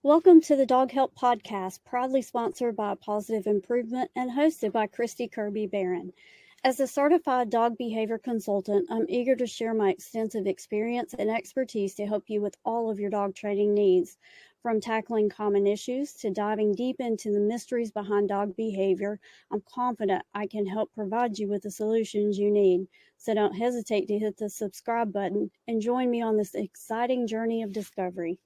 Welcome to the Dog Help Podcast, proudly sponsored by Positive Improvement and hosted by Christi Kirby-Baron. As a certified dog behavior consultant, I'm eager to share my extensive experience and expertise to help you with all of your dog training needs. From tackling common issues to diving deep into the mysteries behind dog behavior, I'm confident I can help provide you with the solutions you need. So don't hesitate to hit the subscribe button and join me on this exciting journey of discovery.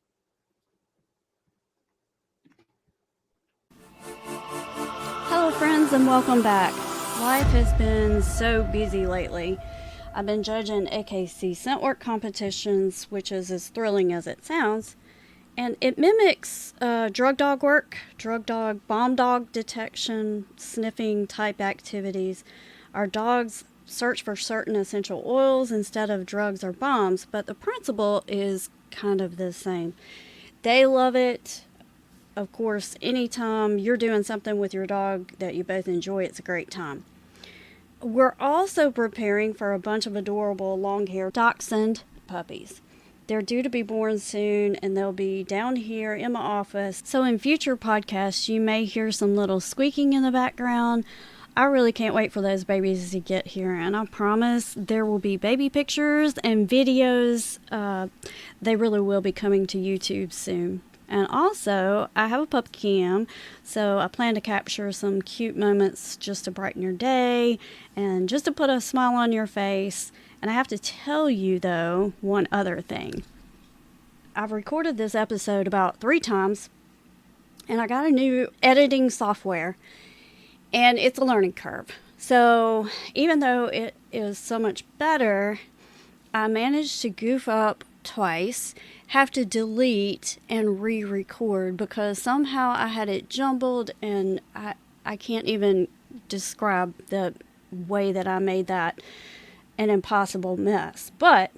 Hello friends and welcome back. Life has been so busy lately. I've been judging AKC scent work competitions, which is as thrilling as it sounds, and it mimics drug dog work, drug dog, bomb dog detection, sniffing type activities. Our dogs search for certain essential oils instead of drugs or bombs, but the principle is kind of the same. They love it. Of course, anytime you're doing something with your dog that you both enjoy, it's a great time. We're also preparing for a bunch of adorable long-haired dachshund puppies. They're due to be born soon, and they'll be down here in my office. So in future podcasts, you may hear some little squeaking in the background. I really can't wait for those babies to get here, and I promise there will be baby pictures and videos. They really will be coming to YouTube soon. And also, I have a pup cam, so I plan to capture some cute moments just to brighten your day and just to put a smile on your face. And I have to tell you, though, one other thing. I've recorded this episode about 3 times, and I got a new editing software, and it's a learning curve. So even though it is so much better, I managed to goof up twice, have to delete and re-record because somehow I had it jumbled, and I can't even describe the way that I made that an impossible mess. But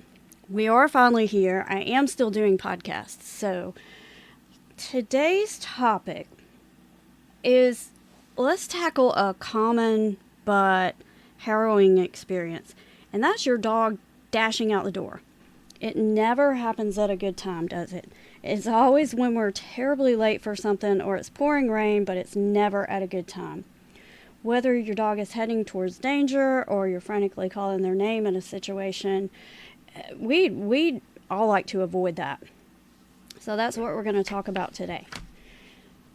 we are finally here. I am still doing podcasts. So today's topic is, let's tackle a common but harrowing experience, and that's your dog dashing out the door. It never happens at a good time, does it? It's always when we're terribly late for something or it's pouring rain, but it's never at a good time. Whether your dog is heading towards danger or you're frantically calling their name in a situation, we all like to avoid that. So that's what we're going to talk about today.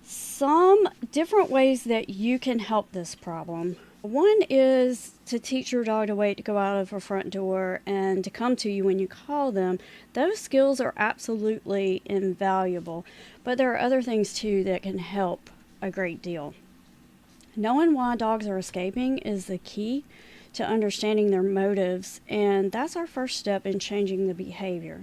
Some different ways that you can help this problem. One is to teach your dog to wait to go out of a front door and to come to you when you call them. Those skills are absolutely invaluable, but there are other things too that can help a great deal. Knowing why dogs are escaping is the key to understanding their motives, and that's our first step in changing the behavior.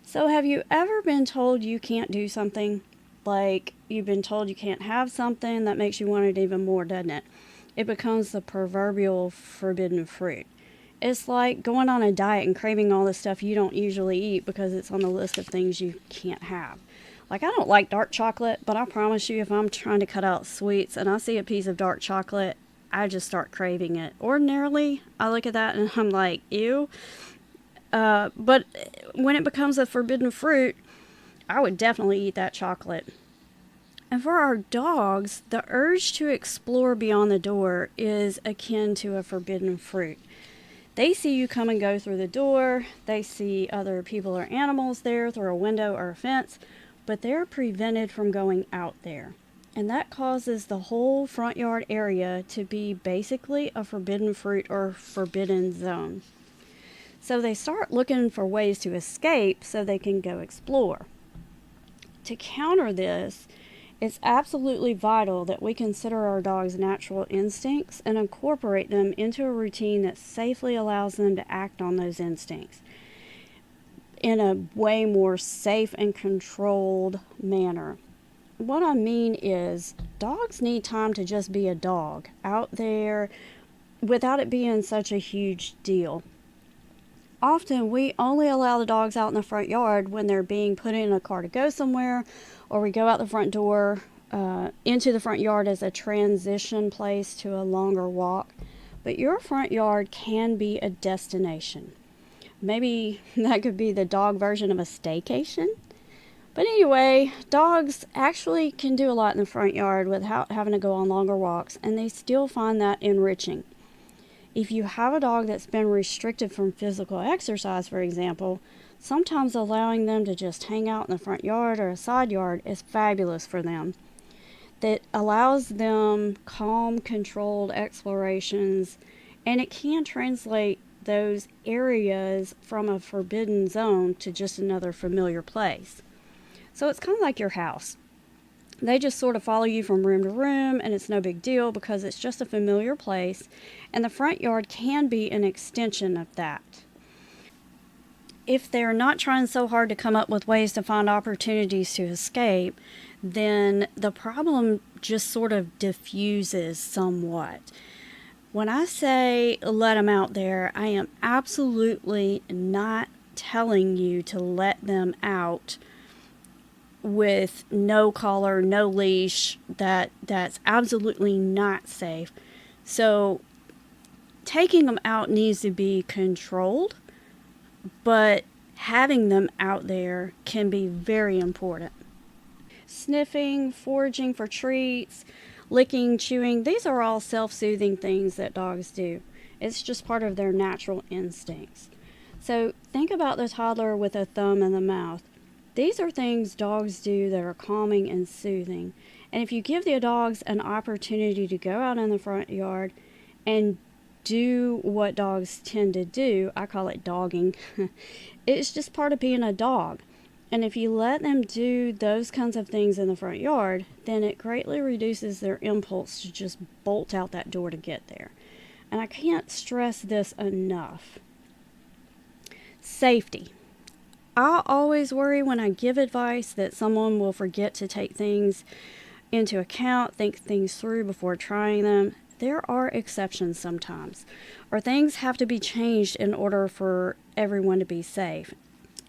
So have you ever been told you can't do something? Like you've been told you can't have something, that makes you want it even more, doesn't it? It becomes the proverbial forbidden fruit. It's like going on a diet and craving all the stuff you don't usually eat because it's on the list of things you can't have. Like, I don't like dark chocolate, but I promise you, if I'm trying to cut out sweets and I see a piece of dark chocolate, I just start craving it. Ordinarily, I look at that and I'm like, ew. But when it becomes a forbidden fruit, I would definitely eat that chocolate. And for our dogs, the urge to explore beyond the door is akin to a forbidden fruit. They see you come and go through the door, they see other people or animals there through a window or a fence, but they're prevented from going out there. And that causes the whole front yard area to be basically a forbidden fruit or forbidden zone. So they start looking for ways to escape so they can go explore. To counter this, it's absolutely vital that we consider our dog's natural instincts and incorporate them into a routine that safely allows them to act on those instincts in a way more safe and controlled manner. What I mean is, dogs need time to just be a dog out there without it being such a huge deal. Often we only allow the dogs out in the front yard when they're being put in a car to go somewhere, or we go out the front door into the front yard as a transition place to a longer walk. But your front yard can be a destination. Maybe that could be the dog version of a staycation. But anyway, dogs actually can do a lot in the front yard without having to go on longer walks, and they still find that enriching. If you have a dog that's been restricted from physical exercise, for example, sometimes allowing them to just hang out in the front yard or a side yard is fabulous for them. That allows them calm, controlled explorations, and it can translate those areas from a forbidden zone to just another familiar place. So it's kind of like your house. They just sort of follow you from room to room, and it's no big deal because it's just a familiar place, and the front yard can be an extension of that. If they're not trying so hard to come up with ways to find opportunities to escape, then the problem just sort of diffuses somewhat. When I say let them out there, I am absolutely not telling you to let them out with no collar, no leash. That's absolutely not safe. So taking them out needs to be controlled, but having them out there can be very important. Sniffing, foraging for treats, licking, chewing, these are all self-soothing things that dogs do. It's just part of their natural instincts. So think about the toddler with a thumb in the mouth. These are things dogs do that are calming and soothing. And if you give the dogs an opportunity to go out in the front yard and do what dogs tend to do, I call it dogging, it's just part of being a dog. And if you let them do those kinds of things in the front yard, then it greatly reduces their impulse to just bolt out that door to get there. And I can't stress this enough. Safety. I always worry when I give advice that someone will forget to take things into account, think things through before trying them. There are exceptions sometimes, or things have to be changed in order for everyone to be safe.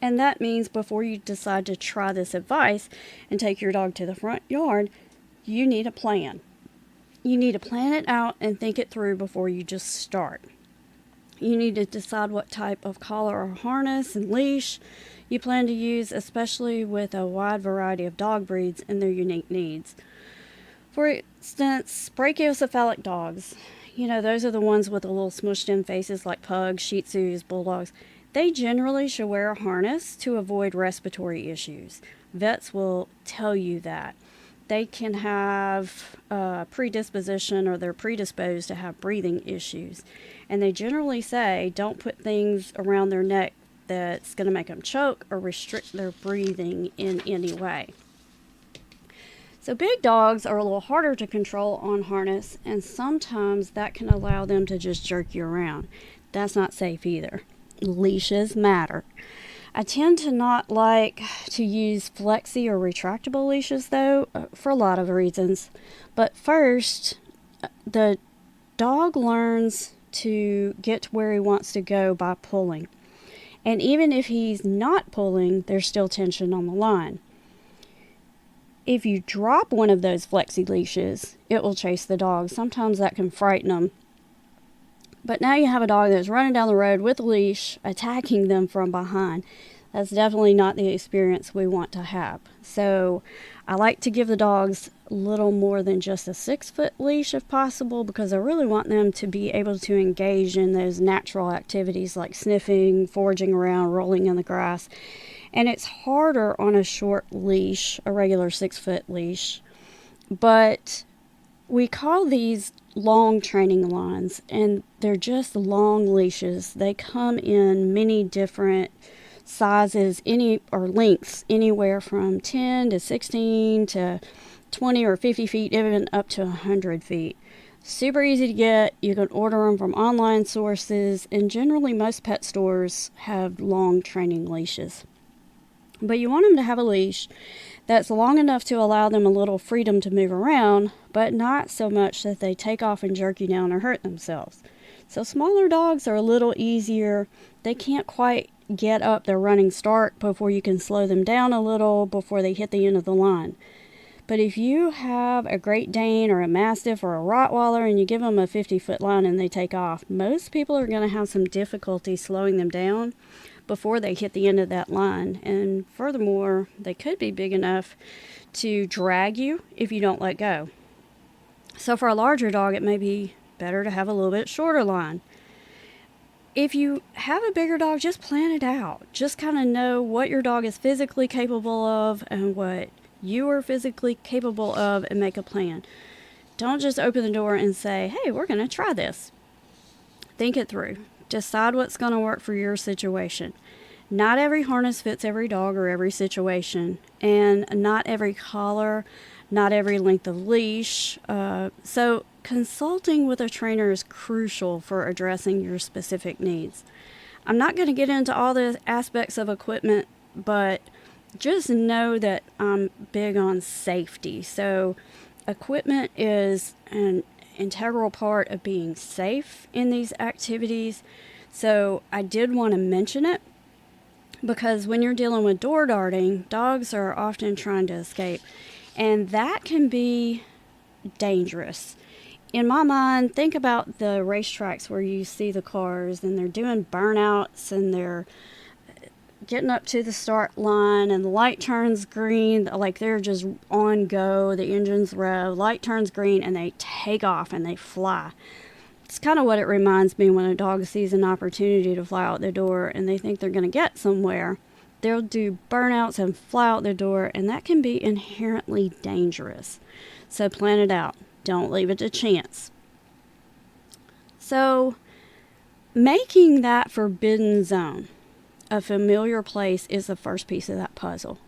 And that means before you decide to try this advice and take your dog to the front yard, you need a plan. You need to plan it out and think it through before you just start. You need to decide what type of collar or harness and leash you plan to use, especially with a wide variety of dog breeds and their unique needs. For instance, brachiocephalic dogs, those are the ones with the little smushed in faces like pugs, shih tzus, bulldogs. They generally should wear a harness to avoid respiratory issues. Vets will tell you that. They can have a predisposition or they're predisposed to have breathing issues. And they generally say don't put things around their neck that's going to make them choke or restrict their breathing in any way. So big dogs are a little harder to control on harness, and sometimes that can allow them to just jerk you around. That's not safe either. Leashes matter. I tend to not like to use flexi or retractable leashes though, for a lot of reasons. But first, the dog learns to get to where he wants to go by pulling. And even if he's not pulling, there's still tension on the line. If you drop one of those flexi leashes, it will chase the dog. Sometimes that can frighten them. But now you have a dog that's running down the road with a leash, attacking them from behind. That's definitely not the experience we want to have. So I like to give the dogs a little more than just a 6-foot leash if possible, because I really want them to be able to engage in those natural activities like sniffing, foraging around, rolling in the grass. And it's harder on a short leash, a regular 6-foot leash. But we call these long training lines, and they're just long leashes. They come in many different sizes, lengths, anywhere from 10 to 16 to 20 or 50 feet, even up to 100 feet. Super easy to get. You can order them from online sources, and generally most pet stores have long training leashes. But you want them to have a leash that's long enough to allow them a little freedom to move around, but not so much that they take off and jerk you down or hurt themselves. So smaller dogs are a little easier. They can't quite get up their running start before you can slow them down a little before they hit the end of the line. But if you have a Great Dane or a Mastiff or a Rottweiler and you give them a 50-foot line and they take off, most people are going to have some difficulty slowing them down. before they hit the end of that line. And furthermore, they could be big enough to drag you if you don't let go. So for a larger dog, it may be better to have a little bit shorter line. If you have a bigger dog, just plan it out. Just kind of know what your dog is physically capable of and what you are physically capable of, and make a plan. Don't just open the door and say, hey, we're going to try this. Think it through. Decide what's going to work for your situation. Not every harness fits every dog or every situation, and not every collar, not every length of leash. So consulting with a trainer is crucial for addressing your specific needs. I'm not going to get into all the aspects of equipment, but just know that I'm big on safety. So equipment is an integral part of being safe in these activities. So I did want to mention it because when you're dealing with door darting, dogs are often trying to escape, and that can be dangerous. In my mind, think about the racetracks where you see the cars and they're doing burnouts and they're getting up to the start line and the light turns green, like they're just on go, the engine's rev, light turns green, and they take off and they fly. It's kind of what it reminds me when a dog sees an opportunity to fly out the door and they think they're going to get somewhere. They'll do burnouts and fly out the door, and that can be inherently dangerous. So plan it out. Don't leave it to chance. So making that forbidden zone a familiar place is the first piece of that puzzle.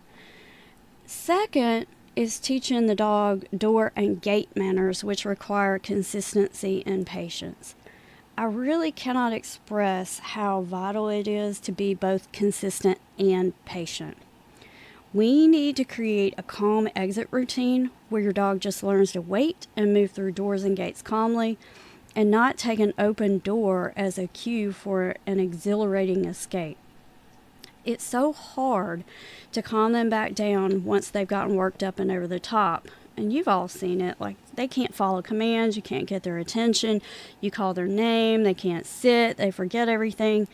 Second is teaching the dog door and gate manners, which require consistency and patience. I really cannot express how vital it is to be both consistent and patient. We need to create a calm exit routine where your dog just learns to wait and move through doors and gates calmly, and not take an open door as a cue for an exhilarating escape. It's so hard to calm them back down once they've gotten worked up and over the top. And you've all seen it. Like, they can't follow commands. You can't get their attention. You call their name. They can't sit. They forget everything.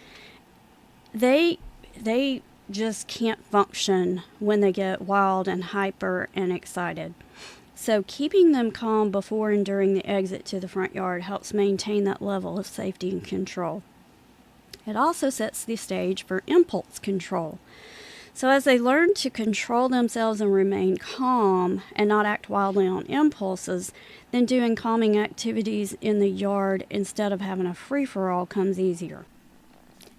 They just can't function when they get wild and hyper and excited. So keeping them calm before and during the exit to the front yard helps maintain that level of safety and control. It also sets the stage for impulse control. So as they learn to control themselves and remain calm and not act wildly on impulses, then doing calming activities in the yard instead of having a free-for-all comes easier.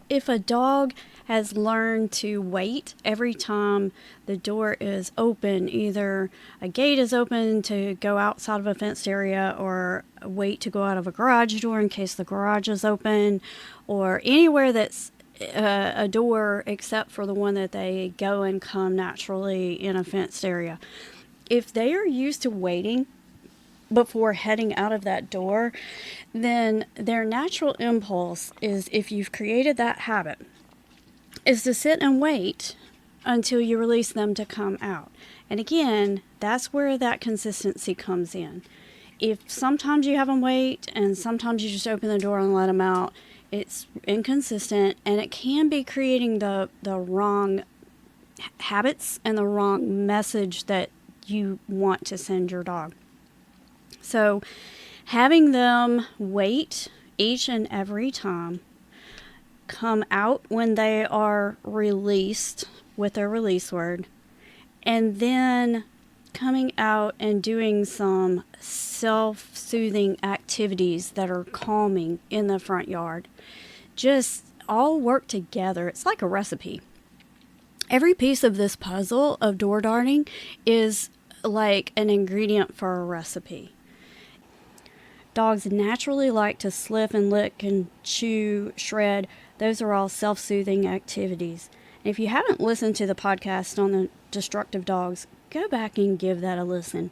If a dog has learned to wait every time the door is open, either a gate is open to go outside of a fenced area, or wait to go out of a garage door in case the garage is open, or anywhere that's a door except for the one that they go and come naturally in a fenced area. If they are used to waiting before heading out of that door, then their natural impulse is, if you've created that habit, is to sit and wait until you release them to come out. And again, that's where that consistency comes in. If sometimes you have them wait and sometimes you just open the door and let them out, it's inconsistent, and it can be creating the wrong habits and the wrong message that you want to send your dog. So having them wait each and every time, come out when they are released with their release word, and then coming out and doing some self-soothing activities that are calming in the front yard, just all work together. It's like a recipe. Every piece of this puzzle of door darting is like an ingredient for a recipe. Dogs naturally like to sniff and lick and chew, shred. Those are all self-soothing activities. And if you haven't listened to the podcast on the destructive dogs, go back and give that a listen.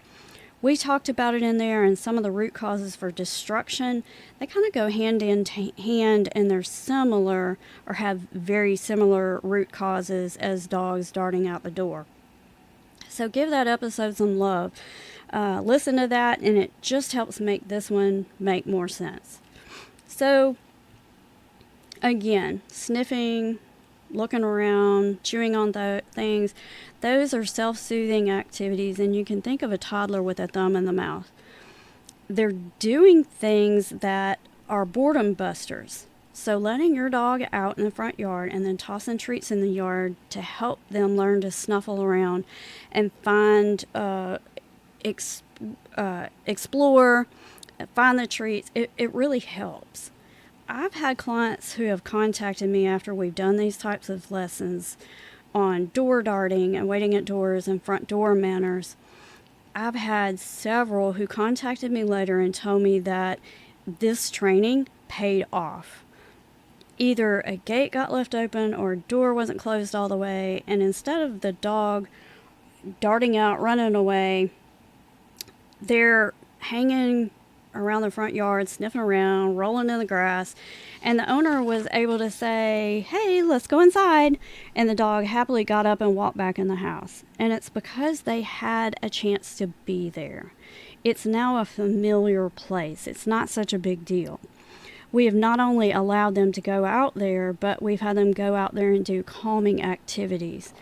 We talked about it in there, and some of the root causes for destruction, they kind of go hand in hand, and they're similar or have very similar root causes as dogs darting out the door. So give that episode some love. Listen to that, and it just helps make this one make more sense. So again, sniffing, looking around, chewing on things. Those are self-soothing activities, and you can think of a toddler with a thumb in the mouth. They're doing things that are boredom busters. So letting your dog out in the front yard and then tossing treats in the yard to help them learn to snuffle around and find, explore, find the treats, it really helps. I've had clients who have contacted me after we've done these types of lessons on door darting and waiting at doors and front door manners. I've had several who contacted me later and told me that this training paid off. Either a gate got left open or a door wasn't closed all the way, and instead of the dog darting out, running away, they're hanging around the front yard, sniffing around, rolling in the grass, and the owner was able to say, "Hey, let's go inside," and the dog happily got up and walked back in the house. And it's because they had a chance to be there. It's now a familiar place. It's not such a big deal. We have not only allowed them to go out there, but we've had them go out there and do calming activities.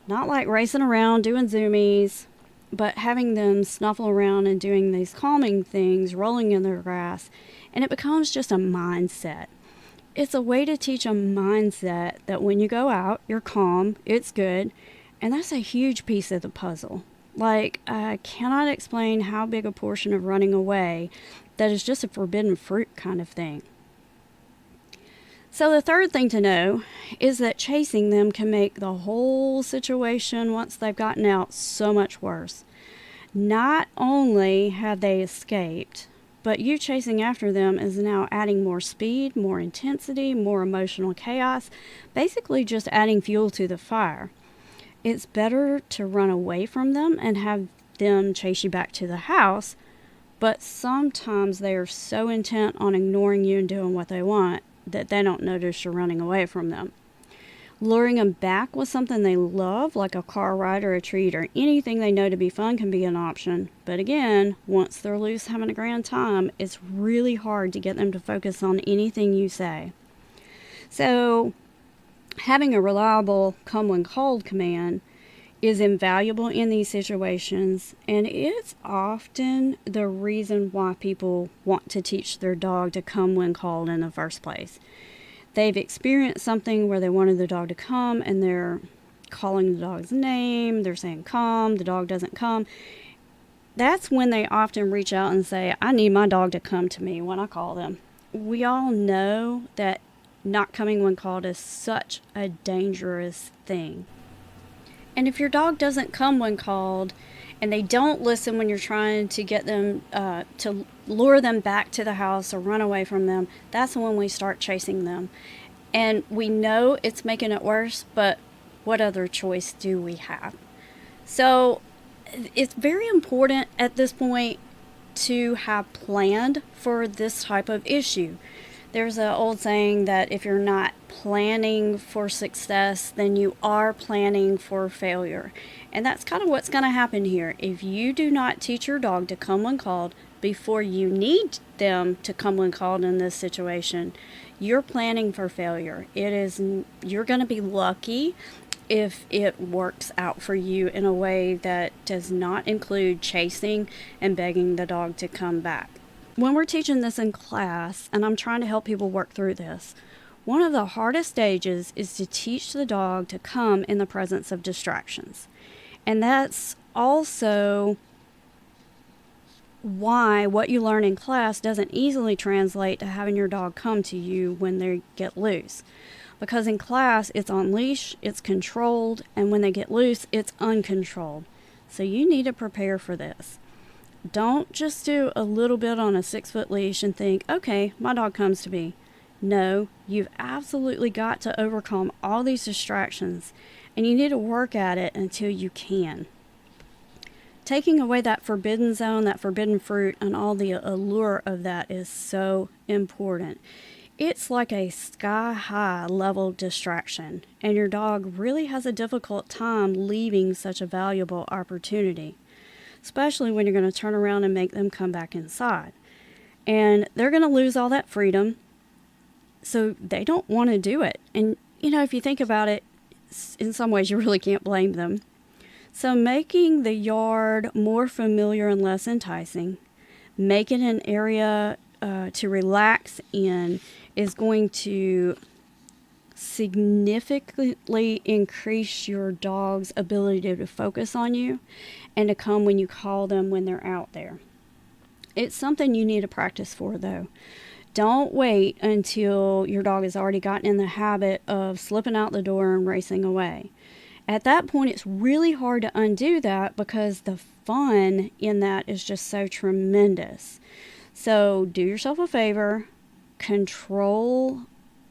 Not like racing around, doing zoomies, but having them snuffle around and doing these calming things, rolling in the grass, and it becomes just a mindset. It's a way to teach a mindset that when you go out, you're calm, it's good, and that's a huge piece of the puzzle. Like, I cannot explain how big a portion of running away that is just a forbidden fruit kind of thing. So the third thing to know is that chasing them can make the whole situation, once they've gotten out, so much worse. Not only have they escaped, but you chasing after them is now adding more speed, more intensity, more emotional chaos, basically just adding fuel to the fire. It's better to run away from them and have them chase you back to the house, but sometimes they are so intent on ignoring you and doing what they want that they don't notice you're running away from them. Luring them back with something they love, like a car ride or a treat or anything they know to be fun, can be an option. But again, once they're loose having a grand time, it's really hard to get them to focus on anything you say. So having a reliable come when called command is invaluable in these situations, and it's often the reason why people want to teach their dog to come when called in the first place. They've experienced something where they wanted the dog to come and they're calling the dog's name, they're saying come, the dog doesn't come. That's when they often reach out and say, "I need my dog to come to me when I call them." We all know that not coming when called is such a dangerous thing. And if your dog doesn't come when called and they don't listen when you're trying to get them to lure them back to the house or run away from them, that's when we start chasing them. And we know it's making it worse, but what other choice do we have? So it's very important at this point to have planned for this type of issue. There's an old saying that if you're not planning for success, then you are planning for failure. And that's kind of what's going to happen here. If you do not teach your dog to come when called before you need them to come when called in this situation, you're planning for failure. You're going to be lucky if it works out for you in a way that does not include chasing and begging the dog to come back. When we're teaching this in class, and I'm trying to help people work through this, one of the hardest stages is to teach the dog to come in the presence of distractions. And that's also why what you learn in class doesn't easily translate to having your dog come to you when they get loose. Because in class, it's on leash, it's controlled, and when they get loose, it's uncontrolled. So you need to prepare for this. Don't just do a little bit on a 6-foot leash and think, okay, my dog comes to me. No, you've absolutely got to overcome all these distractions, and you need to work at it until you can. Taking away that forbidden zone, that forbidden fruit, and all the allure of that is so important. It's like a sky-high level distraction, and your dog really has a difficult time leaving such a valuable opportunity, especially when you're going to turn around and make them come back inside. And they're going to lose all that freedom, so they don't want to do it. And if you think about it, in some ways you really can't blame them. So making the yard more familiar and less enticing, make it an area to relax in, is going to significantly increase your dog's ability to focus on you and to come when you call them when they're out there. It's something you need to practice for, though. Don't wait until your dog has already gotten in the habit of slipping out the door and racing away. At that point, it's really hard to undo that because the fun in that is just so tremendous. So do yourself a favor, control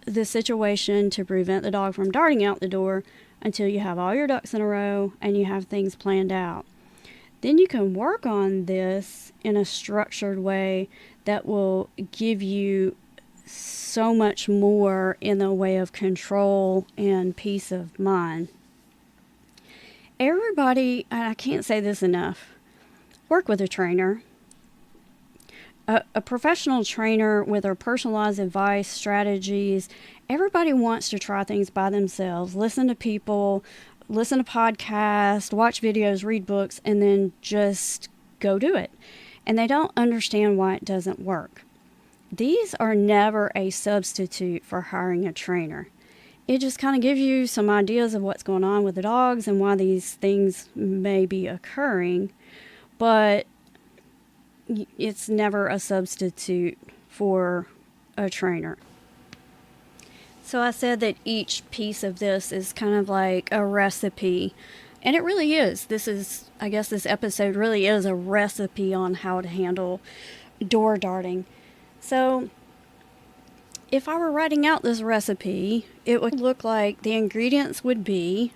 the situation to prevent the dog from darting out the door until you have all your ducks in a row and you have things planned out. Then you can work on this in a structured way that will give you so much more in the way of control and peace of mind. Everybody, and I can't say this enough, work with a trainer. A professional trainer with their personalized advice, strategies. Everybody wants to try things by themselves, listen to people, listen to podcasts, watch videos, read books, and then just go do it. And they don't understand why it doesn't work. These are never a substitute for hiring a trainer. It just kind of gives you some ideas of what's going on with the dogs and why these things may be occurring, but it's never a substitute for a trainer. So I said that each piece of this is kind of like a recipe, and it really is. I guess this episode really is a recipe on how to handle door darting. So if I were writing out this recipe, it would look like the ingredients would be,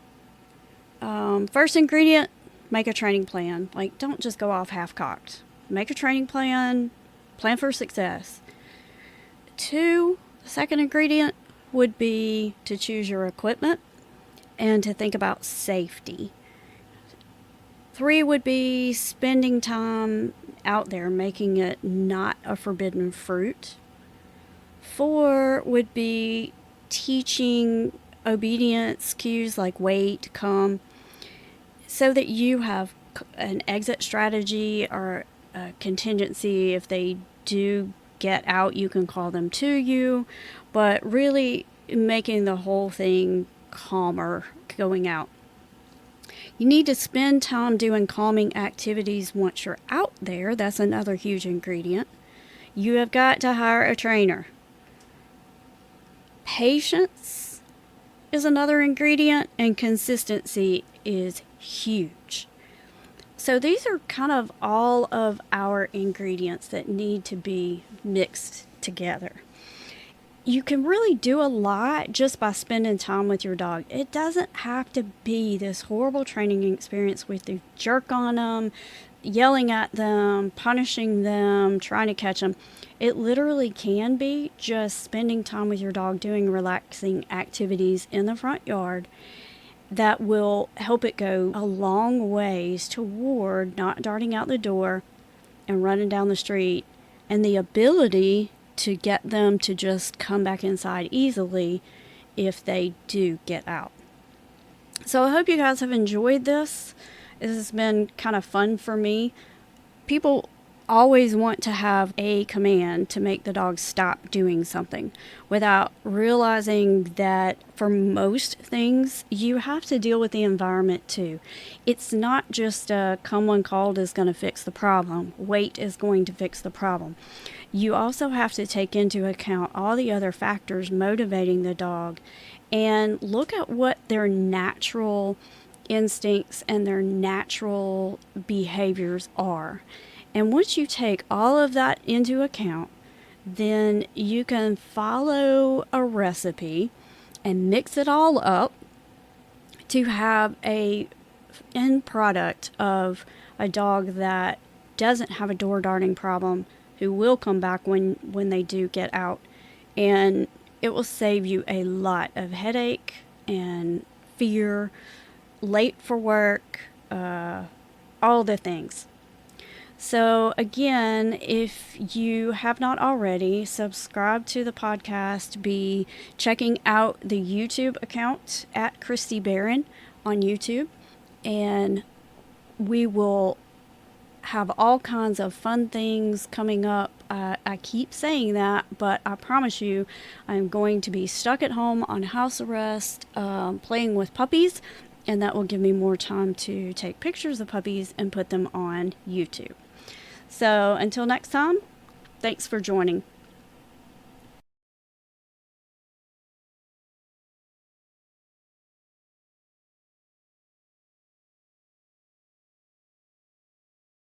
first ingredient, make a training plan. Like, don't just go off half-cocked. Make a training plan for success. 2, the second ingredient would be to choose your equipment and to think about safety. 3 would be spending time out there, making it not a forbidden fruit. 4 would be teaching obedience cues like wait, come, so that you have an exit strategy or a contingency. If they do get out, you can call them to you, but really making the whole thing calmer going out. You need to spend time doing calming activities once you're out there. That's another huge ingredient. You have got to hire a trainer. Patience is another ingredient, and consistency is huge. So these are kind of all of our ingredients that need to be mixed together. You can really do a lot just by spending time with your dog. It doesn't have to be this horrible training experience with you jerk on them, yelling at them, punishing them, trying to catch them. It literally can be just spending time with your dog doing relaxing activities in the front yard that will help it go a long ways toward not darting out the door and running down the street, and the ability to get them to just come back inside easily if they do get out. So I hope you guys have enjoyed this. This has been kind of fun for me. People always want to have a command to make the dog stop doing something without realizing that for most things, you have to deal with the environment too. It's not just come when called is going to fix the problem. Wait is going to fix the problem. You also have to take into account all the other factors motivating the dog and look at what their natural instincts and their natural behaviors are. And once you take all of that into account, then you can follow a recipe and mix it all up to have a end product of a dog that doesn't have a door darting problem, who will come back when they do get out. And it will save you a lot of headache and fear, late for work, all the things. So, again, if you have not already, subscribe to the podcast. Be checking out the YouTube account at Christi Baron on YouTube. And we will have all kinds of fun things coming up. I keep saying that, but I promise you, I'm going to be stuck at home on house arrest, playing with puppies, and that will give me more time to take pictures of puppies and put them on YouTube. So until next time, thanks for joining.